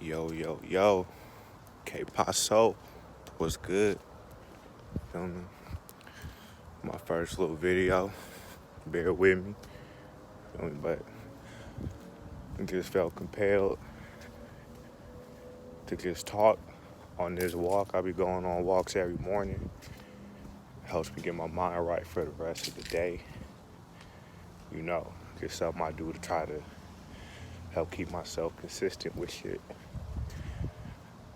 Yo, yo, yo. K Paso. What's good? Feel me? My first little video. Bear with me. Feel me? But I just felt compelled to just talk on this walk. I'll be going on walks every morning. Helps me get my mind right for the rest of the day. Just something I do to try to help keep myself consistent with shit.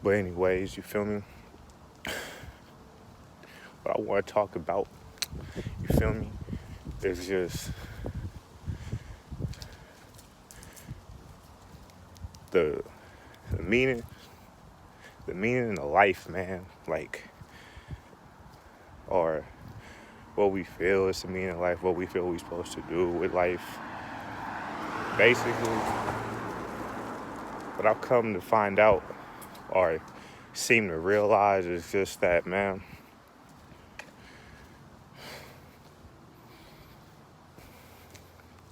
But anyways, you feel me? What I want to talk about, you feel me, is just the meaning of life, man. Or what we feel is the meaning of life, what we feel we're supposed to do with life. Basically, what I've come to find out or seem to realize is just that, man,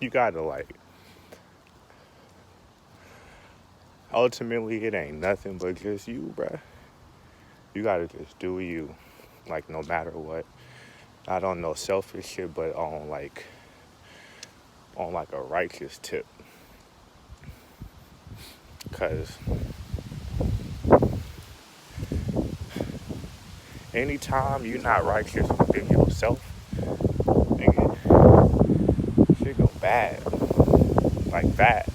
you gotta ultimately it ain't nothing but just you, bruh. You gotta just do you, no matter what. Not on no selfish shit, but on a righteous tip. Cause anytime you're not righteous within yourself, nigga, shit go bad. Like bad.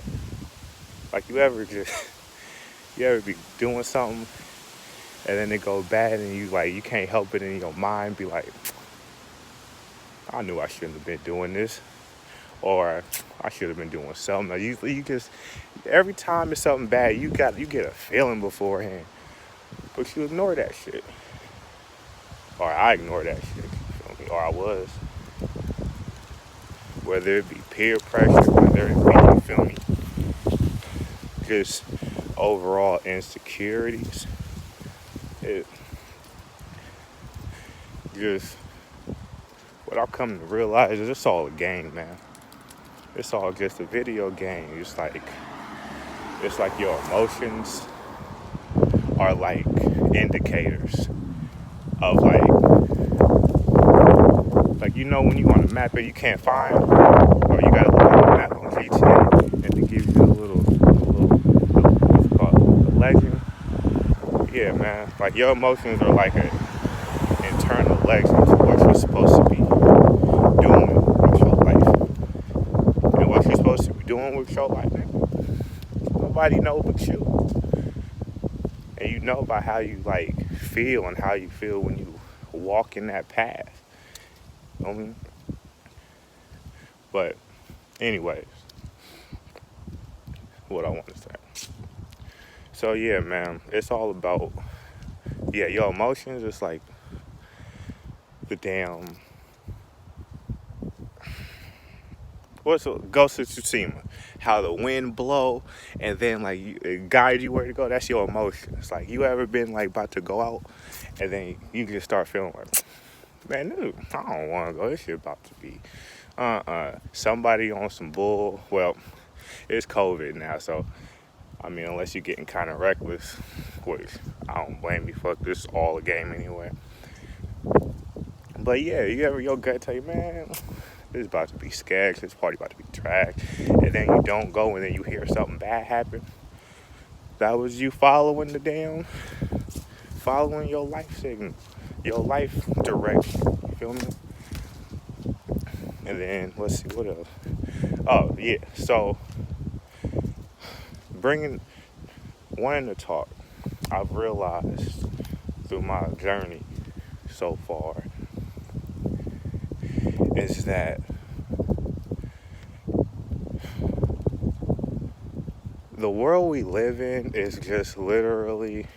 Like you ever be doing something and then it go bad and you can't help it in your mind be like, I knew I shouldn't have been doing this. Or I should have been doing something. You just every time it's something bad, you get a feeling beforehand. But you ignore that shit. Or I ignore that shit. You feel me? Or I was. Whether it be peer pressure, whether it be, you feel me, just overall insecurities. It just what I've come to realize is it's all a game, man. It's all just a video game. It's like your emotions are like indicators of when you on a map and you can't find, or you gotta look at the map on GTA and it gives you a little what's it called, a legend. Yeah, man. Like your emotions are like an internal legend to what you're supposed to be doing with your life. And what you're supposed to be doing with your life, nigga, nobody knows but you. And you know by how you feel and how you feel when you walk in that path. You know what I mean? But anyways, what I want to say. So yeah, man, it's all about your emotions. It's like the damn Ghost of Tsushima, how the wind blow and then it guide you where to go. That's your emotions. Like you ever been about to go out and then you just start feeling like, man, dude, I don't want to go. This shit about to be somebody on some bull. Well, it's COVID now, so I mean, unless you're getting kind of reckless, which I don't blame you. Fuck, this is all a game anyway. But yeah, your gut tell you, man, this is about to be sketch, this party about to be trash, and then you don't go and then you hear something bad happen. That was you following your life signal, your life direction, you feel me? And then, let's see, what else? Oh, yeah, so, wanting to talk, I've realized through my journey so far, is that the world we live in is just literally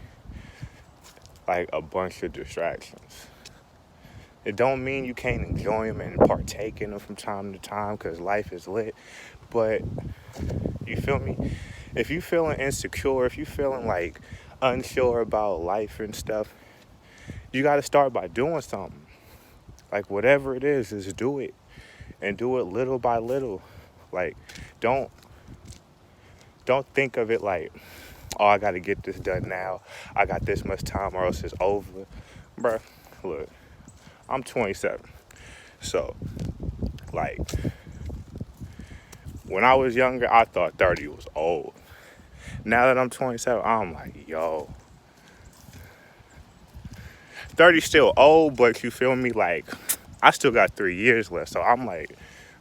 a bunch of distractions. It don't mean you can't enjoy them and partake in them from time to time because life is lit. But, you feel me? If you feeling insecure, if you feeling unsure about life and stuff, you got to start by doing something. Whatever it is, just do it. And do it little by little. Don't think of it oh, I got to get this done now. I got this much time or else it's over. Bruh, look, I'm 27. So, like, when I was younger, I thought 30 was old. Now that I'm 27, I'm like, yo, 30 still old, but you feel me? Like, I still got 3 years left. So I'm like,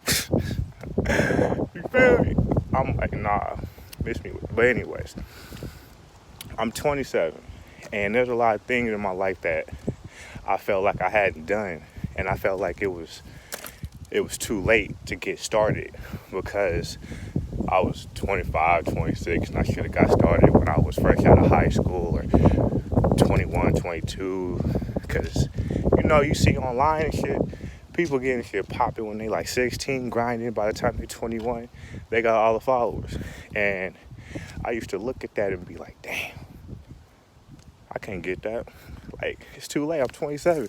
you feel me? I'm like, nah, miss me with it. But anyways, I'm 27, and there's a lot of things in my life that I felt like I hadn't done, and I felt like it was too late to get started because I was 25, 26, and I should have got started when I was fresh out of high school, or 21, 22, because, you know, you see online and shit, people getting shit popping when they like 16, grinding. By the time they're 21, they got all the followers. And I used to look at that and be like, damn, I can't get that. Like, it's too late. I'm 27.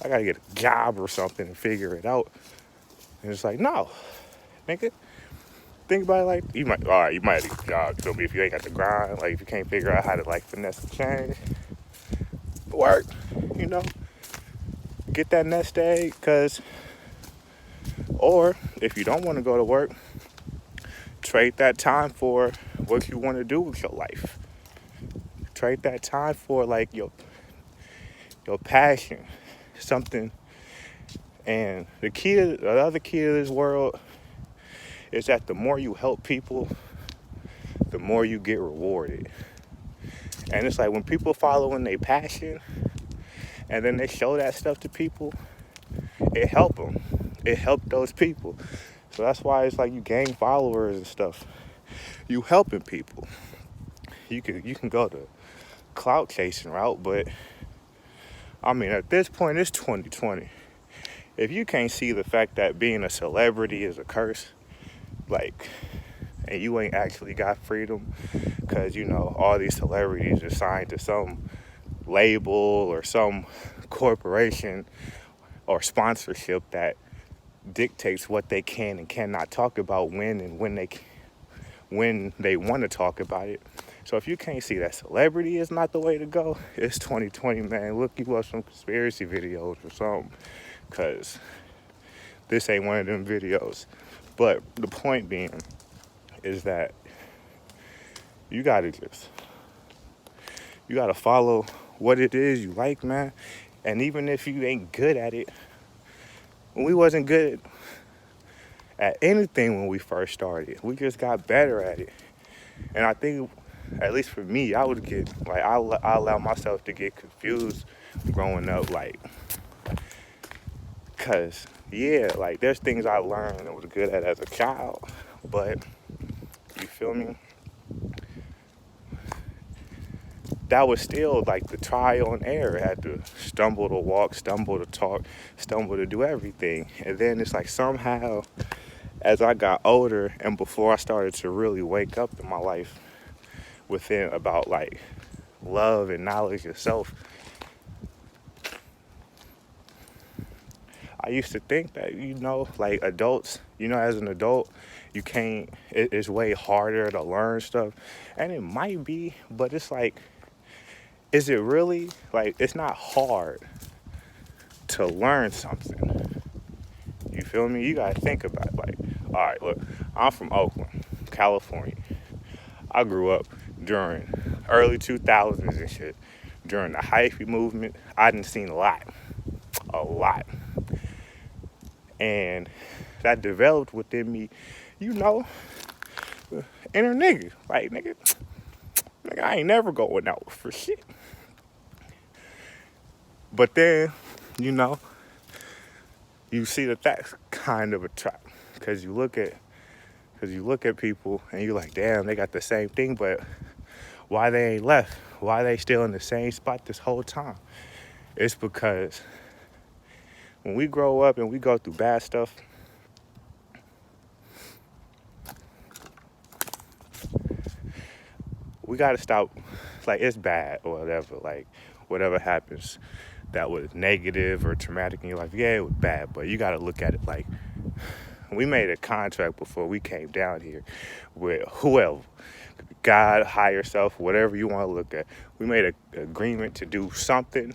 I gotta get a job or something and figure it out. And it's like, no, nigga. Think about it like, you might get a job. So if you ain't got the grind, like if you can't figure out how to like finesse the change, work, you know, get that nest egg, or if you don't want to go to work, trade that time for what you want to do with your life. Trade that time for like your passion, something. And the other key to this world is that the more you help people, the more you get rewarded. And it's like when people following their passion and then they show that stuff to people, it helped them. It helped those people. So that's why it's like you gain followers and stuff. You helping people. You can go the clout chasing route, but I mean, at this point, it's 2020. If you can't see the fact that being a celebrity is a curse, like, and you ain't actually got freedom, because, you know, all these celebrities are signed to some label or some corporation or sponsorship that dictates what they can and cannot talk about when they want to talk about it. So if you can't see that celebrity is not the way to go, it's 2020, man. Look you up some conspiracy videos or something, because this ain't one of them videos. But the point being is that you gotta follow what it is you like, man. And even if you ain't good at it, when we wasn't good at anything when we first started, we just got better at it. And I think, at least for me, I would get, like, I allow myself to get confused growing up, like, because, yeah, like, there's things I learned and was good at as a child, but, you feel me? That was still, like, the trial and error. I had to stumble to walk, stumble to talk, stumble to do everything. And then it's like somehow, as I got older and before I started to really wake up in my life within about, like, love and knowledge of self, I used to think that, you know, like adults, you know, as an adult, you can't, it's way harder to learn stuff. And it might be, but it's like, is it really? Like, it's not hard to learn something. You feel me? You gotta think about it. Like, all right, look, I'm from Oakland, California. I grew up during early 2000s and shit. During the hyphy movement, I done seen a lot. And that developed within me, you know, inner nigga. Like, nigga, I ain't never going out for shit. But then, you know, you see that that's kind of a trap, because you look at people and you're like, damn, they got the same thing, but why they ain't left? Why they still in the same spot this whole time? It's because when we grow up and we go through bad stuff, we gotta stop. Like, it's bad or whatever. Like, whatever happens that was negative or traumatic in your life, yeah, it was bad, but you gotta look at it like, we made a contract before we came down here with whoever. God, higher self, whatever you want to look at. We made an agreement to do something,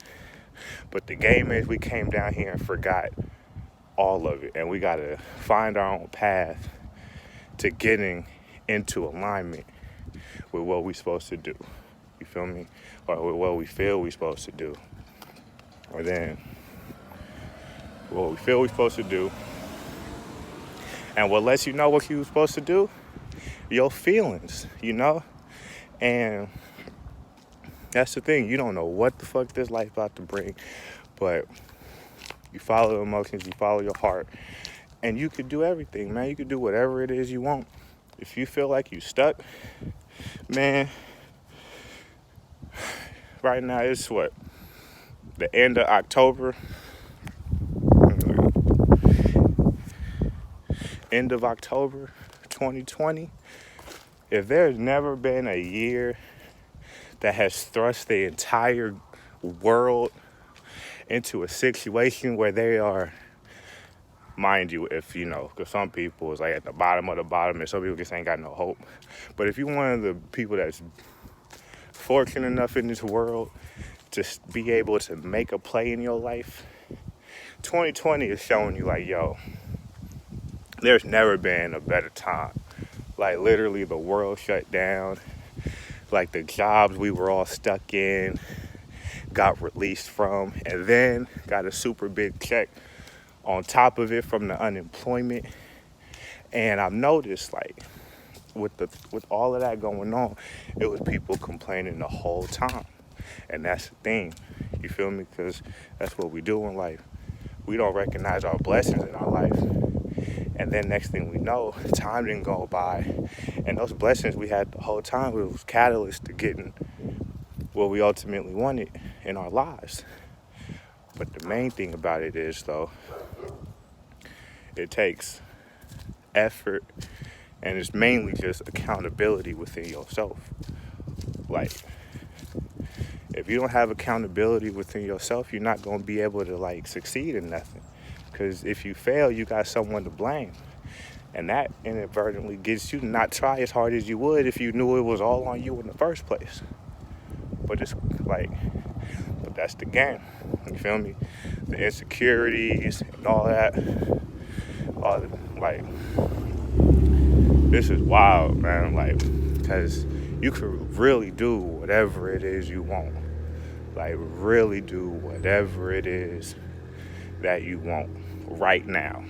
but the game is we came down here and forgot all of it, and we got to find our own path to getting into alignment with what we're supposed to do. You feel me? Or with what we feel we're supposed to do. Or then what we feel we're supposed to do. And what lets you know what you're supposed to do? Your feelings, you know? And that's the thing. You don't know what the fuck this life about to bring, but you follow emotions, you follow your heart, and you could do everything, man. You could do whatever it is you want. If you feel like you stuck, man, right now it's what? The end of October. End of October 2020. If there's never been a year that has thrust the entire world into a situation where they are, mind you, if you know, because some people is like at the bottom of the bottom and some people just ain't got no hope. But if you're one of the people that's fortunate enough in this world to be able to make a play in your life, 2020 is showing you like, yo, there's never been a better time. Like literally the world shut down. Like the jobs we were all stuck in got released from, and then got a super big check on top of it from the unemployment. And I've noticed like with all of that going on, it was people complaining the whole time. And that's the thing, you feel me? Because that's what we do in life. We don't recognize our blessings in our life. And then next thing we know, time didn't go by. And those blessings we had the whole time, it was catalyst to getting what we ultimately wanted in our lives. But the main thing about it is, though, it takes effort, and it's mainly just accountability within yourself. Like, if you don't have accountability within yourself, you're not going to be able to, like, succeed in nothing. Because if you fail, you got someone to blame. And that inadvertently gets you to not try as hard as you would if you knew it was all on you in the first place. But it's like, but that's the game. You feel me? The insecurities and all that. Like, this is wild, man. Like, because you could really do whatever it is you want. Like, really do whatever it is that you want right now.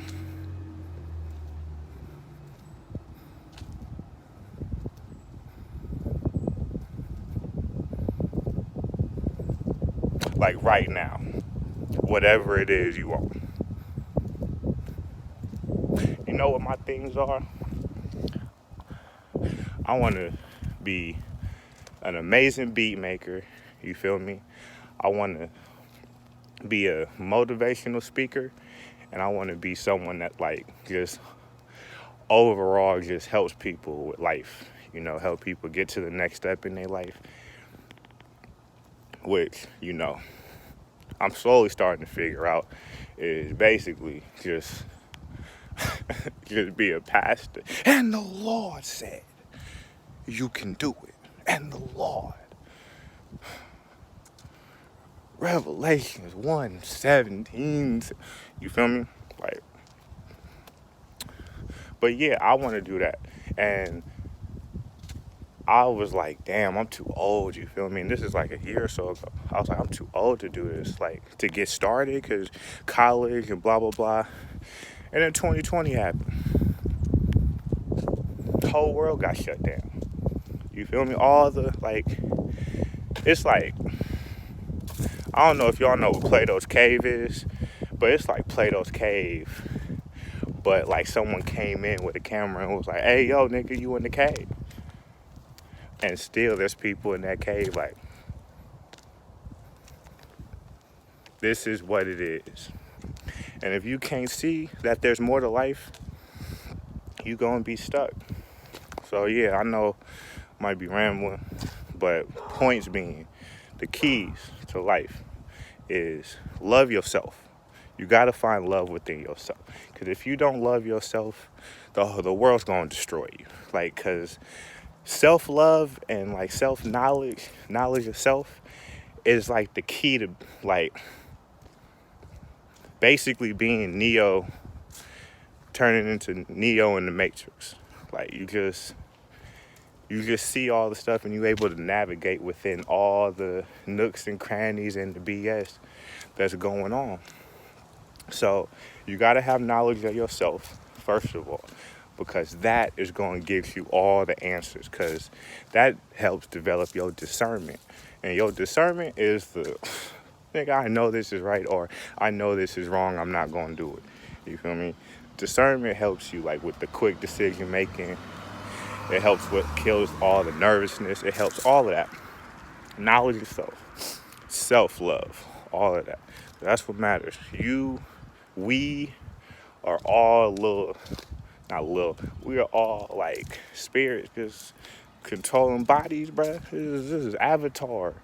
Like right now, whatever it is you want. You know what my things are? I want to be an amazing beat maker. You feel me? I want to be a motivational speaker, and I want to be someone that like just overall just helps people with life. You know, help people get to the next step in their life. Which, you know, I'm slowly starting to figure out is basically just be a pastor. And the Lord said, you can do it. And the Lord. Revelations 1:17. You feel me? Like, but yeah, I want to do that. And I was like, damn, I'm too old, you feel me? And this is like a year or so ago. I was like, I'm too old to do this, like, to get started, because college and blah, blah, blah. And then 2020 happened. The whole world got shut down. You feel me? All the, like, it's like, I don't know if y'all know what Plato's Cave is, but it's like Plato's Cave. But, like, someone came in with a camera and was like, hey, yo, nigga, you in the cave. And still there's people in that cave like, this is what it is. And if you can't see that there's more to life, you're going to be stuck. So yeah, I know I might be rambling, but points being, the keys to life is love yourself. You got to find love within yourself. Because if you don't love yourself, the world's going to destroy you. Like, because self-love and like self-knowledge, knowledge of self is like the key to like basically being Neo, turning into Neo in the Matrix. Like you just see all the stuff and you're able to navigate within all the nooks and crannies and the BS that's going on. So you got to have knowledge of yourself, first of all, because that is going to give you all the answers, because that helps develop your discernment. And your discernment is the, think I know this is right or I know this is wrong, I'm not going to do it. You feel me? Discernment helps you like with the quick decision making. It helps with kills all the nervousness. It helps all of that. Knowledge of self, self-love, all of that. That's what matters. We are all we are all like spirits just controlling bodies, bruh. This is Avatar.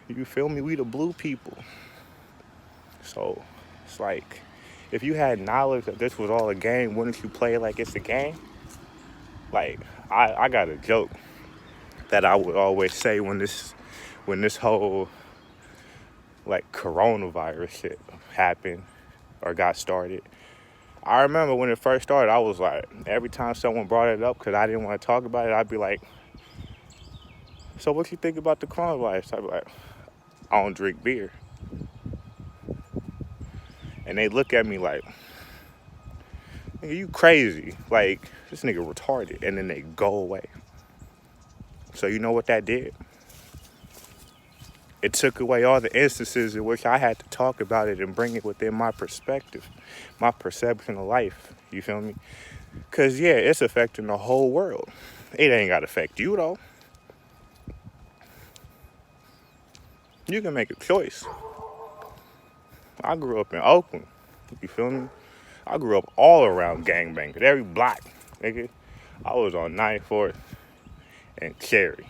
You feel me? We the blue people. So it's like, if you had knowledge that this was all a game, wouldn't you play it like it's a game? Like, I got a joke that I would always say when this whole like coronavirus shit happened or got started. I remember when it first started, I was like, every time someone brought it up, because I didn't want to talk about it, I'd be like, so what you think about the coronavirus? I'd be like, I don't drink beer. And they look at me like, nigga, you crazy. Like, this nigga retarded. And then they go away. So you know what that did? It took away all the instances in which I had to talk about it and bring it within my perspective, my perception of life. You feel me? Because, yeah, it's affecting the whole world. It ain't got to affect you, though. You can make a choice. I grew up in Oakland. You feel me? I grew up all around gangbangers. Every block, nigga. I was on 94th and Cherry.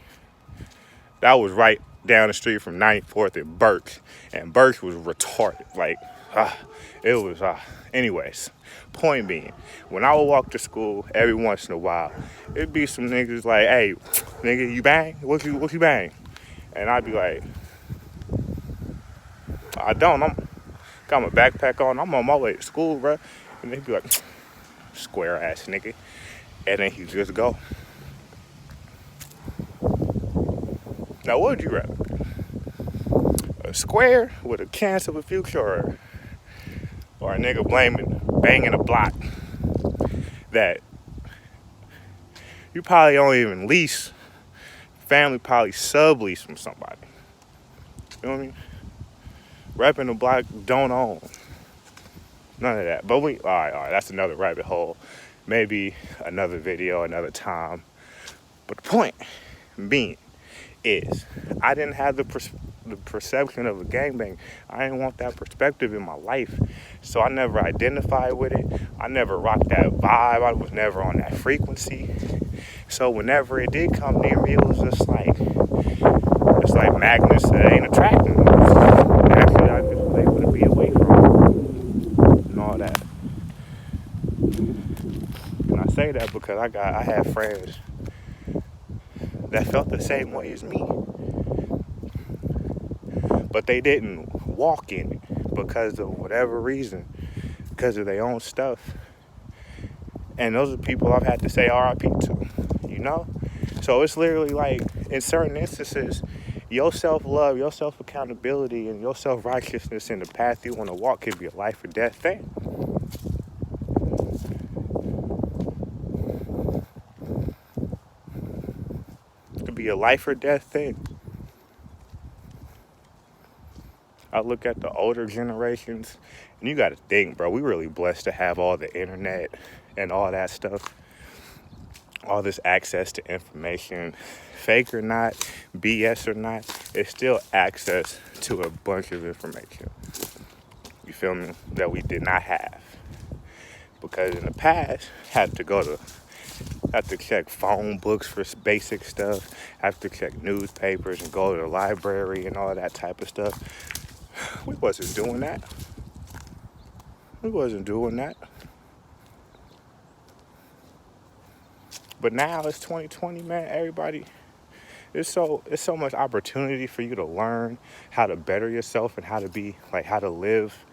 That was right down the street from 94th and Birch. And Birch was retarded. Like, it was, anyways. Point being, when I would walk to school every once in a while, it'd be some niggas like, hey, nigga, you bang? What you bang? And I'd be like, I don't. Got my backpack on. I'm on my way to school, bro. And they'd be like, square ass nigga. And then he'd just go. Now, what would you rather? A square with a chance of a future, or a nigga banging a block that you probably don't even lease, family probably sublease from somebody. You know what I mean? Repping the block don't own. None of that. But all right, that's another rabbit hole. Maybe another video, another time. But the point being is, I didn't have the perception of a gangbang. I didn't want that perspective in my life. So I never identified with it. I never rocked that vibe. I was never on that frequency. So whenever it did come near me, it was just like, it's like magnets that ain't attracting me. Actually, I just was able to be away from it and all that. And I say that because I had friends that felt the same way as me. But they didn't walk in it because of whatever reason, because of their own stuff. And those are people I've had to say RIP to, you know? So it's literally like, in certain instances, your self-love, your self-accountability, and your self-righteousness in the path you want to walk could be a life or death thing. It could be a life or death thing. I look at the older generations, and you got to think, bro, we really blessed to have all the internet and all that stuff, all this access to information, fake or not, BS or not, it's still access to a bunch of information. You feel me? That we did not have. Because in the past, had to check phone books for basic stuff, have to check newspapers and go to the library and all that type of stuff. We wasn't doing that. But now it's 2020, man. Everybody, it's so much opportunity for you to learn how to better yourself and how to be like how to live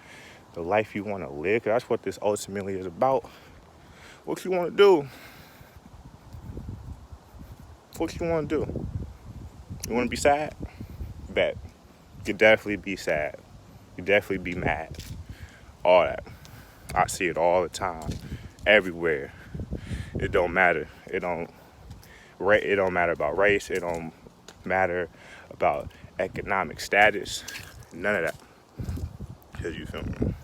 the life you want to live. 'Cause that's what this ultimately is about. What you want to do? What you want to do? You want to be sad? Bet. You definitely be sad. You definitely be mad. All that. I see it all the time, everywhere. It don't matter. It don't matter about race. It don't matter about economic status. None of that. Cause you feel me?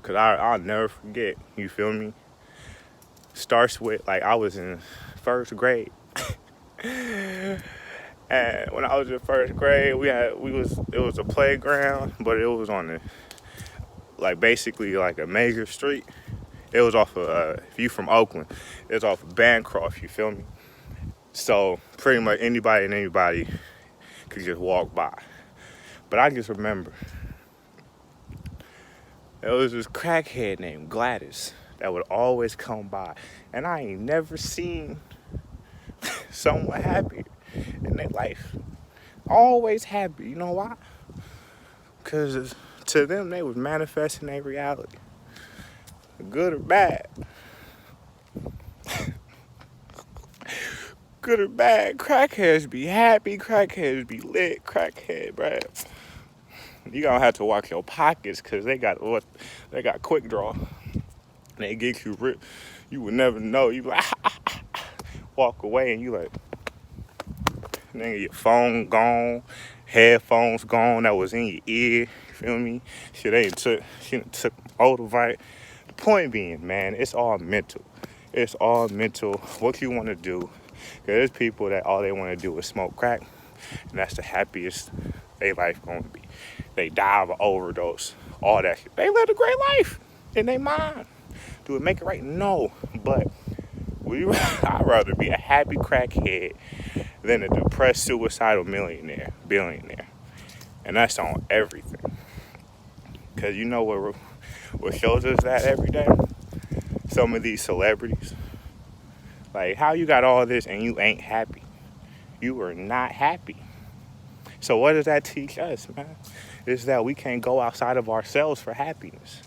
Cause I'll never forget. You feel me? Starts with like I was in first grade. And when I was in first grade, it was a playground, but it was on the like basically like a major street. It was off of if you from Oakland, it was off of Bancroft. You feel me? So pretty much anybody could just walk by. But I just remember there was this crackhead named Gladys that would always come by, and I ain't never seen someone happy in their life. Always happy. You know why? Because to them, they was manifesting their reality. Good or bad. Good or bad. Crackheads be happy. Crackheads be lit. Crackhead, bruh. You gonna have to watch your pockets because they got quick draw. They get you ripped. You would never know. You like walk away and you like, nigga, your phone gone, headphones gone that was in your ear. You feel me? She done took Odovite. The point being, man, it's all mental. It's all mental. What you want to do. There's people that all they want to do is smoke crack, and that's the happiest their life gonna be. They die of an overdose, all that shit. They lived a great life in their mind. Do it make it right? No, but I'd rather be a happy crackhead than a depressed, suicidal billionaire. And that's on everything. Because you know what shows us that every day? Some of these celebrities. Like, how you got all this and you ain't happy? You are not happy. So what does that teach us, man? Is that we can't go outside of ourselves for happiness.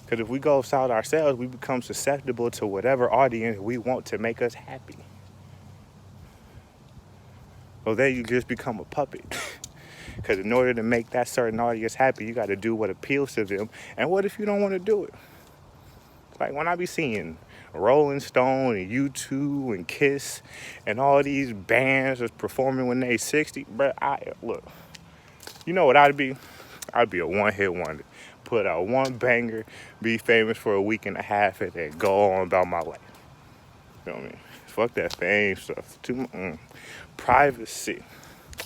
Because if we go outside ourselves, we become susceptible to whatever audience we want to make us happy. Well, then you just become a puppet. Because in order to make that certain audience happy, you got to do what appeals to them. And what if you don't want to do it? Like when I be seeing Rolling Stone and U2 and Kiss and all these bands that's performing when they 60, but look, you know what I'd be? I'd be a one-hit wonder. Put out one banger, be famous for a week and a half, and then go on about my life. You know what I mean? Fuck that fame stuff. Privacy.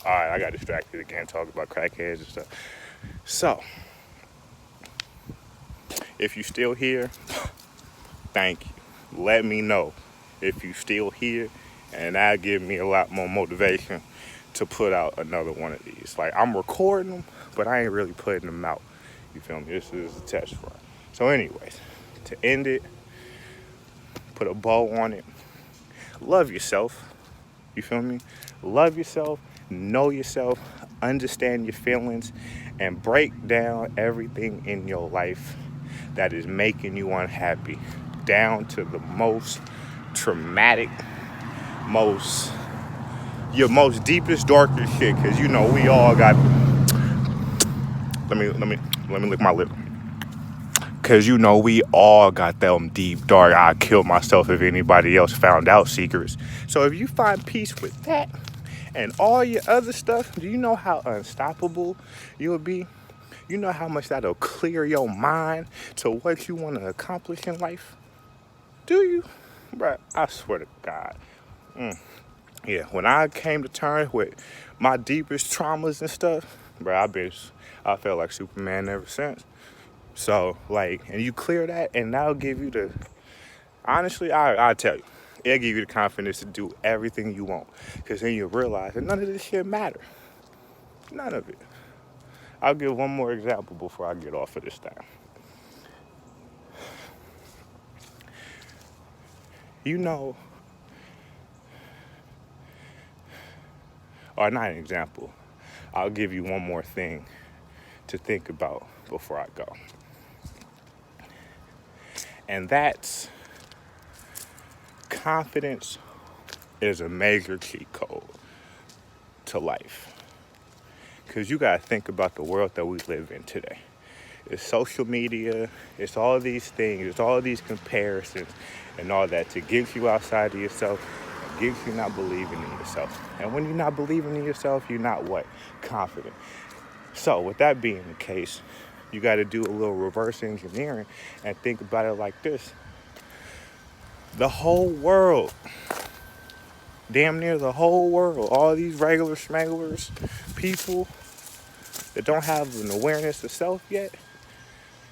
All right, I got distracted again talking about crackheads and stuff. So, if you still here, thank you. Let me know if you still here, and that'll give me a lot more motivation to put out another one of these. Like, I'm recording them, but I ain't really putting them out. You feel me? This is a test run. So anyways, to end it, put a bow on it. Love yourself. You feel me? Love yourself, know yourself, understand your feelings, and break down everything in your life that is making you unhappy, down to the most traumatic, your most deepest, darkest shit. Cause you know we all got. Let me lick my lip. Cause you know we all got them deep, dark, I'd kill myself if anybody else found out secrets. So if you find peace with that and all your other stuff, do you know how unstoppable you'll be? You know how much that'll clear your mind to what you want to accomplish in life? Do you? Bruh, I swear to God. Yeah, when I came to terms with my deepest traumas and stuff, bruh, I felt like Superman ever since. So, like, and you clear that, and that'll give you honestly, I'll tell you, it'll give you the confidence to do everything you want. Because then you'll realize that none of this shit matter. None of it. I'll give one more example before I get off of this thing. You know, or not an example. I'll give you one more thing to think about before I go. And that's confidence is a major cheat code to life. Because you got to think about the world that we live in today. It's social media, it's all these things, it's all these comparisons and all that to get you outside of yourself, get you not believing in yourself. And when you're not believing in yourself, you're not what? Confident. So with that being the case, you got to do a little reverse engineering and think about it like this. The whole world, damn near the whole world, all these regular schmeglers, people that don't have an awareness of self yet,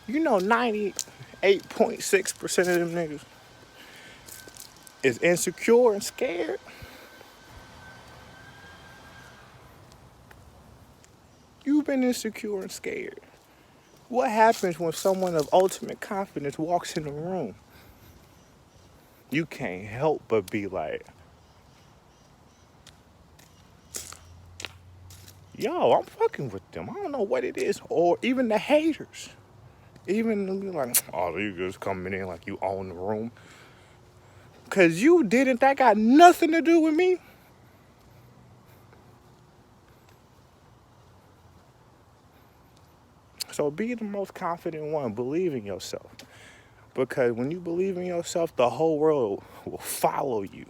98.6% of them niggas is insecure and scared. You've been insecure and scared. What happens when someone of ultimate confidence walks in the room? You can't help but be like, yo, I'm fucking with them. I don't know what it is. Or even the haters. Even them be like, oh, you just coming in like you own the room. Because you didn't. That got nothing to do with me. So be the most confident one. Believe in yourself. Because when you believe in yourself, the whole world will follow you.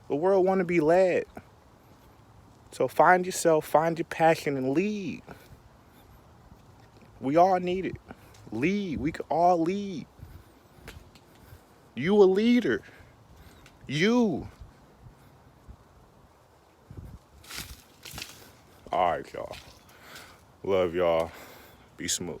The world want to be led. So find yourself, find your passion, and lead. We all need it. Lead. We can all lead. You a leader. You. All right, y'all. Love y'all. Be smooth.